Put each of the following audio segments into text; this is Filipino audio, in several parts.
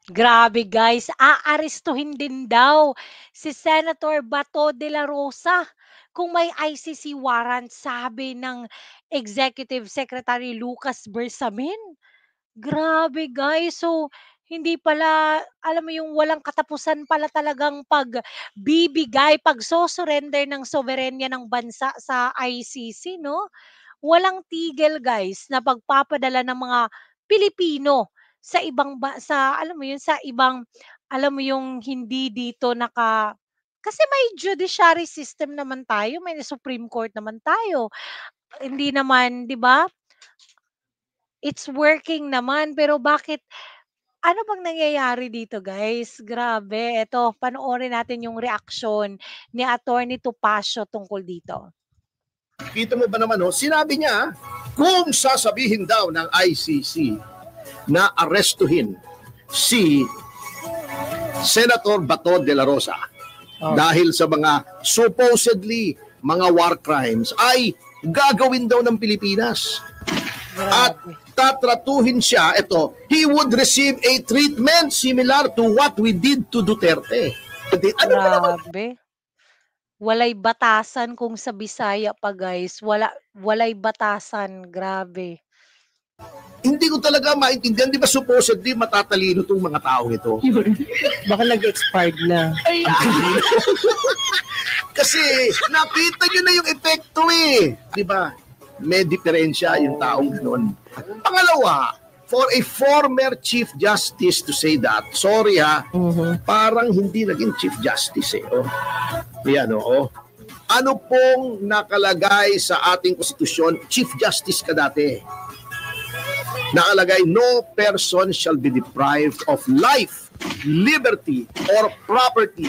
Grabe guys, aarestuhin din daw si Senator Bato de la Rosa kung may ICC warrant, sabi ng Executive Secretary Lucas Bersamin. Grabe guys, so hindi pala, alam mo yung walang katapusan pala talagang pagbibigay, pagso-surrender ng soberenya ng bansa sa ICC, no? Walang tigil guys na pagpapadala ng mga Pilipino sa ibang sa alam mo yun, sa ibang alam mo yung hindi dito kasi may judiciary system naman tayo, may Supreme Court naman tayo. Hindi naman, 'di ba? It's working naman, pero bakit ano bang nangyayari dito guys? Grabe, eto panoorin natin yung reaksyon ni Attorney Topacio tungkol dito. Kita mo ba naman, sinabi niya, kung sasabihin daw ng ICC na arestuhin si Senator Bato de la Rosa dahil sa mga supposedly mga war crimes ay gagawin daw ng Pilipinas. At tatratuhin siya, he would receive a treatment similar to what we did to Duterte. Grabe. Walay batasan kung sa Bisaya pa guys. Walay batasan. Grabe. Hindi ko talaga maintindihan. Di ba supposedly matatalino itong mga taong ito? Baka nag-expired na. Kasi nakita nyo na yung epekto eh. Di ba? May diferensya yung taong gano'n. Pangalawa, for a former Chief Justice to say that, sorry parang hindi naging Chief Justice eh. Yan Ano pong nakalagay sa ating konstitusyon? Chief Justice ka dati. Nakalagay, no person shall be deprived of life, liberty, or property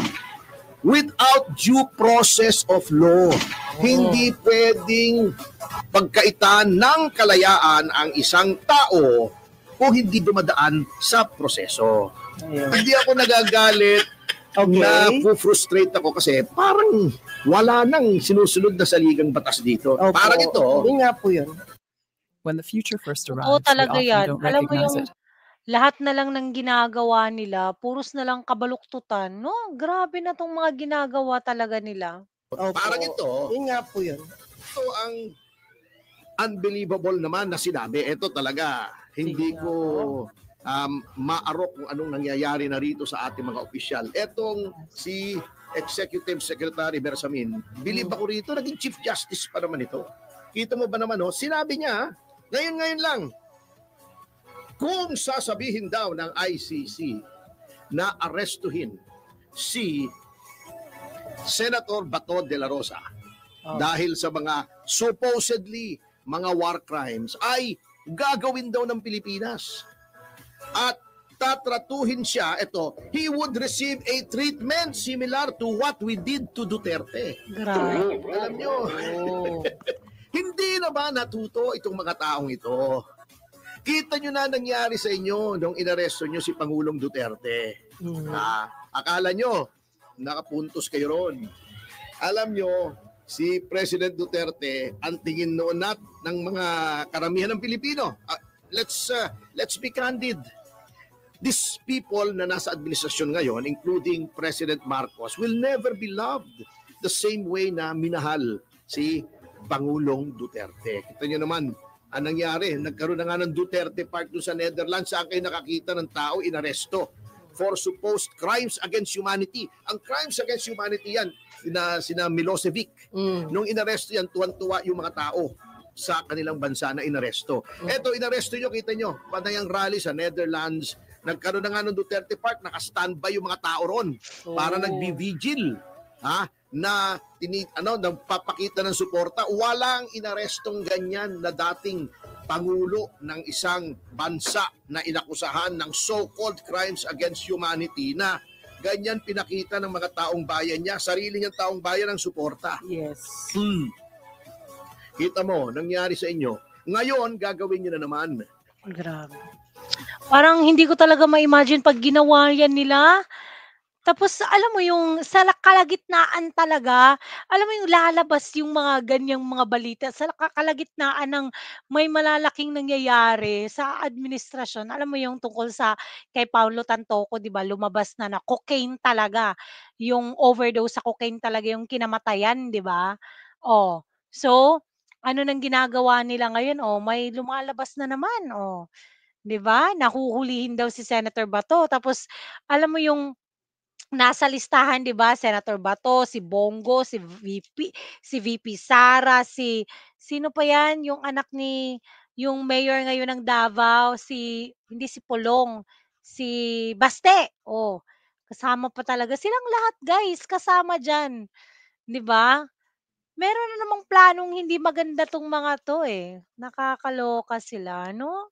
without due process of law. Hindi pwedeng pagkaitan ng kalayaan ang isang tao kung hindi dumadaan sa proseso. Hindi ako nagagalit na frustrate ako kasi parang wala nang sinusunod na saligang batas dito. Parang ito. Hindi nga po yun. When the future first arrives, Oo talaga we often yan. don't Alam mo recognize yung it. lahat na lang ng ginagawa nila, puros na lang kabaluktutan, no? Grabe na tong mga ginagawa talaga nila. Parang ito. Yun nga po yun. Ito ang unbelievable naman na sinabi. Ito talaga, hindi ko maarok kung anong nangyayari na rito sa ating mga opisyal. Etong si Executive Secretary Bersamin, believe ako rito, naging Chief Justice pa naman ito. Kita mo ba naman, sinabi niya, ngayon lang, kung sasabihin daw ng ICC na arestuhin si Senator Bato de la Rosa dahil sa mga supposedly mga war crimes ay gagawin daw ng Pilipinas. At tatratuhin siya, he would receive a treatment similar to what we did to Duterte. Grabe. Alam nyo, hindi na ba natuto itong mga taong ito? Kita nyo na nangyari sa inyo nung inaresto nyo si Pangulong Duterte. Akala nyo, nakapuntos kayo ron. Alam nyo, si President Duterte, ang tingin noon ng mga karamihan ng Pilipino. Let's be candid. These people na nasa administrasyon ngayon, including President Marcos, will never be loved the same way na minahal si Pangulong Duterte. Kita nyo naman, ang nangyari, nagkaroon na nga ng Duterte Park doon sa Netherlands, saan kayo nakakita ng tao inaresto for supposed crimes against humanity. Ang crimes against humanity yan, sina Milosevic. Nung inaresto yan, tuwan-tuwa yung mga tao sa kanilang bansa na inaresto. Eto, inaresto nyo, kita nyo, panay ang rally sa Netherlands, nagkaroon na nga ng Duterte Park, naka-standby yung mga tao ron para nagbi-vigil. Na nagpapakita ng suporta. Walang inarestong ganyan na dating pangulo ng isang bansa na inakusahan ng so-called crimes against humanity na ganyan pinakita ng mga taong bayan niya, sarili niyang taong bayan ng suporta. Yes. Kita mo, nangyari sa inyo. Ngayon, gagawin niyo na naman. Grabe. Parang hindi ko talaga ma-imagine pag ginawa yan nila. Tapos alam mo yung sa kalagitnaan talaga, alam mo yung lalabas yung mga ganyang mga balita sa kalagitnaan ng may malalaking nangyayari sa administrasyon. Alam mo yung tungkol sa kay Paulo Tantoco 'di ba lumabas na cocaine talaga, yung overdose sa cocaine talaga yung kinamatayan 'di ba? Oh, so ano ng ginagawa nila ngayon, oh, may lumalabas na naman, oh, 'di ba? Nahuhulihin daw si Senator Bato tapos alam mo yung nasa listahan 'di ba, Senator Bato, si Bongo, si VP Sara, sino pa 'yan, yung anak ni yung mayor ngayon ng Davao, hindi si Pulong, si Baste, oh, kasama pa talaga. Silang lahat guys kasama diyan, 'di ba? Meron na namang planong hindi maganda 'tong mga 'to, eh, nakakaloka sila 'no?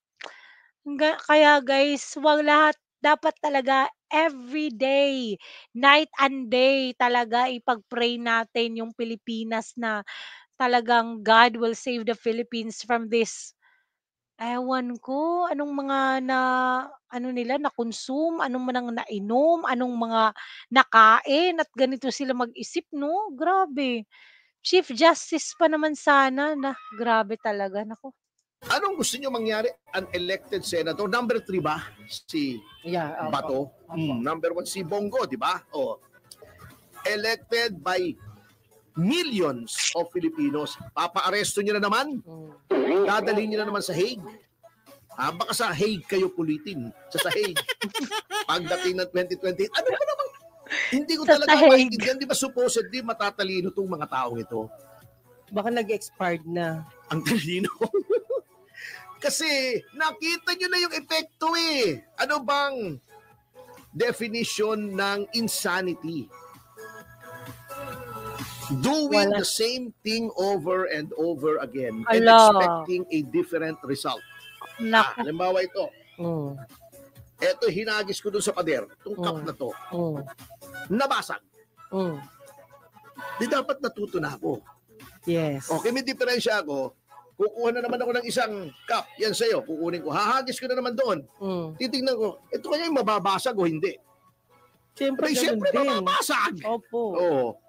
Kaya guys, 'wag lahat dapat talaga everyday, night and day talaga ipag-pray natin yung Pilipinas na talagang God will save the Philippines from this, ewan ko anong mga ano nila na-consume, anong mga nainom, anong mga nakain at ganito sila mag-isip 'no, grabe. Chief Justice pa naman sana na grabe talaga, naku. Anong gusto niyo mangyari? An elected senator. Number 3 ba? Si Yeah, Bato. Number 1 si Bongo, di ba? Oh. Elected by millions of Filipinos. Papa-aresto niyo na naman. Dadalhin niyo na naman sa Hague. Baka sa Hague kayo pulitin. Sa Hague. Pagdating ng 2020. Ano ba naman? Hindi ko Sa talaga Hague. maintindihan. Di ba supposedly matatalino itong mga taong ito? Baka nag-expired na. Ang talino. Kasi nakita nyo na yung epekto eh. Ano bang definition ng insanity? Doing Wala. the same thing over and over again and Ala. expecting a different result. Naku. Halimbawa ito. Mm. Ito hinagis ko dun sa pader. Itong cup na to. Mm. Nabasag. Mm. Di dapat natuto na ako. Yes. Okay, may diferensya ako. Kukuha na naman ako ng isang cup. Yan sa'yo. Kukunin ko. Hahagis ko na naman doon. Mm. Titingnan ko, ito kanya yung mababasag o hindi? Siyempre, Ay, ganun siyempre din. mababasag. Opo. Oo.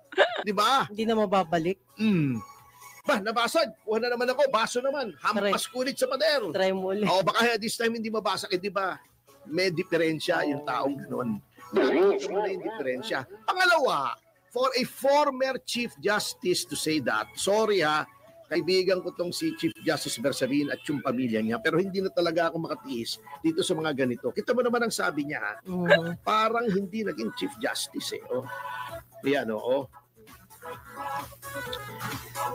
Di ba? Hindi na mababalik. Ba, nabasag. Kuha na naman ako. Baso naman. Hampas ko ulit sa pader. Try mo ulit. Oo, baka this time hindi mabasag. Di ba? May diferensya yung taong gano'n. Nakikita mo na yung diferensya. Pangalawa, for a former Chief Justice to say that, sorry ha, kaibigan ko tong si Chief Justice Bersamin at yung pamilya niya, pero hindi na talaga ako makatiis dito sa mga ganito. Kita mo naman ang sabi niya, ha? Parang hindi naging Chief Justice eh. Oh. Yan, oo.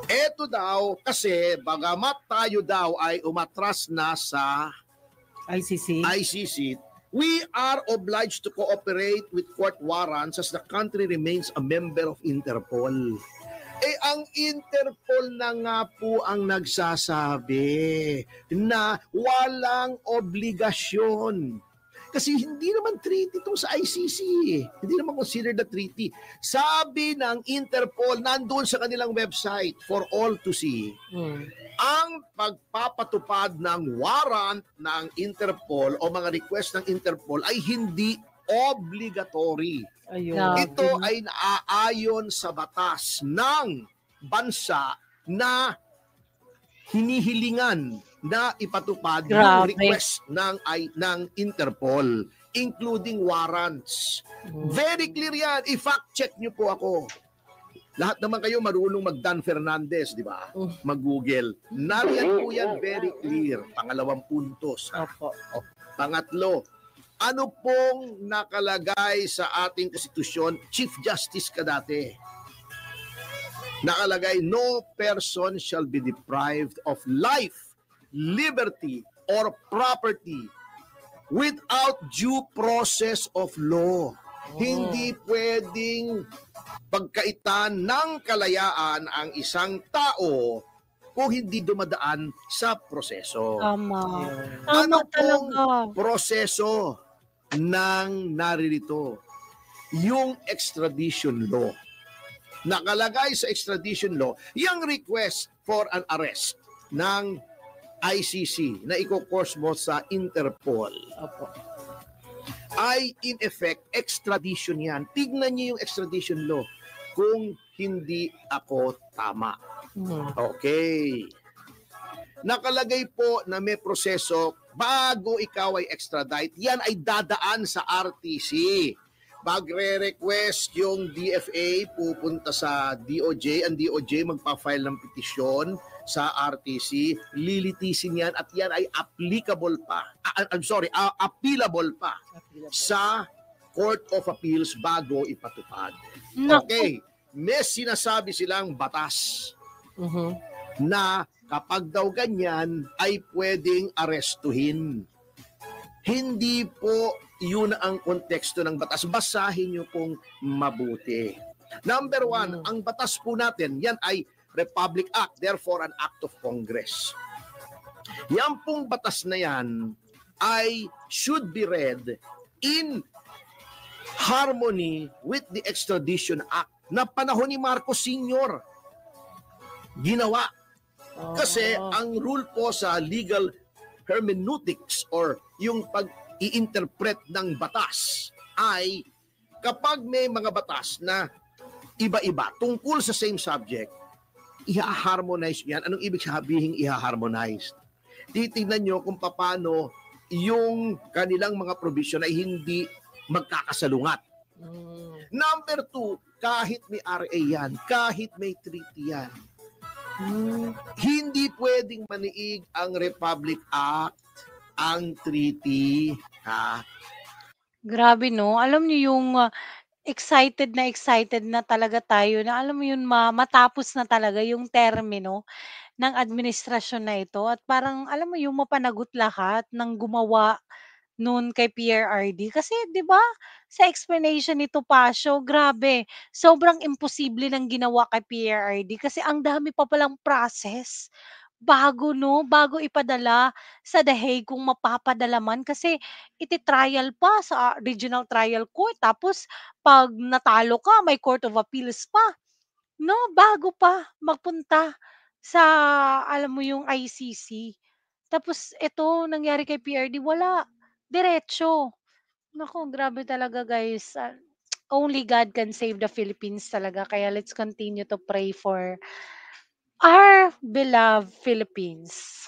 Eto daw, kasi bagamat tayo daw ay umatras na sa ICC, we are obliged to cooperate with court warrants as the country remains a member of Interpol. Eh, ang Interpol na nga po ang nagsasabi na walang obligasyon. Kasi hindi naman treaty itong sa ICC. Hindi naman considered a treaty. Sabi ng Interpol, nandun sa kanilang website for all to see, ang pagpapatupad ng warrant ng Interpol o mga request ng Interpol ay hindi obligatory. Ayun. Ito ay naaayon sa batas ng bansa na hinihilingan na ipatupad yung Grabe. request ng Interpol, including warrants. Very clear yan. I-fact check nyo po ako. Lahat naman kayo marunong mag-Dan Fernandez, di ba? Mag-Google. Nariyan po yan very clear. Pangalawang puntos. Opo. Pangatlo, ano pong nakalagay sa ating konstitusyon? Chief Justice ka dati. Nakalagay, no person shall be deprived of life, liberty, or property without due process of law. Hindi pwedeng pagkaitan ng kalayaan ang isang tao kung hindi dumadaan sa proseso. Tama. Ano Tama talaga. pong proseso ng naririto? Yung extradition law. Nakalagay sa extradition law, yung request for an arrest ng ICC na iko-course mo sa Interpol. Opo. ay in effect extradition yan. Tignan niyo yung extradition law kung hindi ako tama. Okay. Nakalagay po na may proseso bago ikaw ay extradite. Yan ay dadaan sa RTC. Magre-request yung DFA, pupunta sa DOJ. Ang DOJ magpa-file ng petisyon sa RTC. Lilitisin yan at yan ay applicable pa. Appealable pa sa Court of Appeals bago ipatupad. Naku. Okay. May sinasabi silang batas na kapag daw ganyan ay pwedeng arestuhin. Hindi po yun ang konteksto ng batas. Basahin nyo pong mabuti. Number one, ang batas po natin, yan ay Republic Act, therefore an act of Congress. Yan pong batas na yan ay should be read in harmony with the Extradition Act na panahon ni Marcos Sr. ginawa. Kasi ang rule po sa legal hermeneutics or yung pag-i-interpret ng batas ay kapag may mga batas na iba-iba tungkol sa same subject, i-harmonize yan. Anong ibig sabihin i-harmonize? Titignan nyo kung paano yung kanilang mga provision ay hindi magkakasalungat. Number two, kahit may RA yan, kahit may treaty yan, hindi pwedeng maniig ang Republic Act, ang treaty. Grabe 'no, alam niyo yung, excited na talaga tayo na alam mo yun matapos na talaga yung termino ng administrasyon na ito at parang alam mo yung mapanagot lahat ng gumawa nun kay PRRD. Kasi 'di ba, sa explanation ni Topacio grabe, sobrang imposible ng ginawa kay PRRD kasi ang dami pa palang process bago 'no, bago ipadala sa The Hague kung mapapadala man kasi iti-trial pa sa Regional Trial Court tapos 'pag natalo ka may Court of Appeals pa 'no, bago pa magpunta sa alam mo yung ICC. Tapos ito nangyari kay PRD wala, diretso. Naku, grabe talaga guys, only God can save the Philippines talaga kaya let's continue to pray for our beloved Philippines.